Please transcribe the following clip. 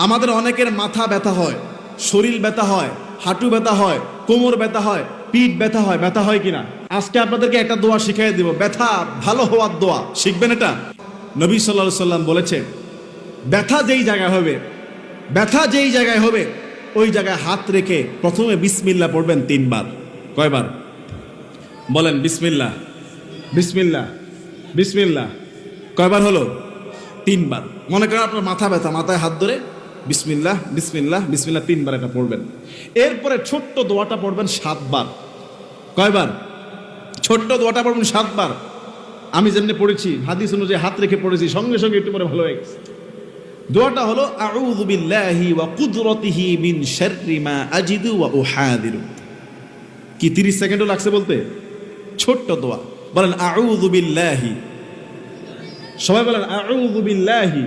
আমাদের অনেকের মাথা ব্যথা হয়, শরীর ব্যথা হয়, হাঁটু ব্যথা হয়, কোমর ব্যথা হয়, পিঠ ব্যথা হয়। ব্যথা হয় কিনা? আজকে আপনাদেরকে একটা দোয়া শিখিয়ে দিব, ব্যথা ভালো হওয়ার দোয়া। শিখবেন এটা? নবী সাল্লাল্লাহু আলাইহি সাল্লাম বলেছে, ব্যথা যেই জায়গায় হবে, ব্যথা যেই জায়গায় হবে ওই জায়গায় হাত রেখে প্রথমে বিসমিল্লাহ পড়বেন 3 বার। কয়বার বলেন? বিসমিল্লাহ, বিসমিল্লাহ, বিসমিল্লাহ। কয়বার হলো? 3 বার। মনে করেন আপনার মাথা ব্যথা, মাথায় হাত ধরে বিসমিল্লাহ, বিসমিল্লাহ, বিসমিল্লাহ 3 বার এটা পড়বেন। এরপরে ছোট্ট দোয়াটা পড়বেন 7 বার। কয়বার? ছোট্ট দোয়াটা পড়বেন 7 বার। আমি যেমনি পড়েছি হাদিস অনুযায়ী হাত রেখে পড়েছি, সঙ্গে সঙ্গে একটু পরে ভালো হয়ে গেছে। দোয়াটা হলো আউযু বিল্লাহি ওয়া কুদরতিহি মিন শাররি মা আজিদু ওয়া উহাদিরু। কি 30 সেকেন্ডও লাগছে বলতে? ছোট্ট দোয়া। বলেন আউযু বিল্লাহি, সবাই বলেন আউযু বিল্লাহি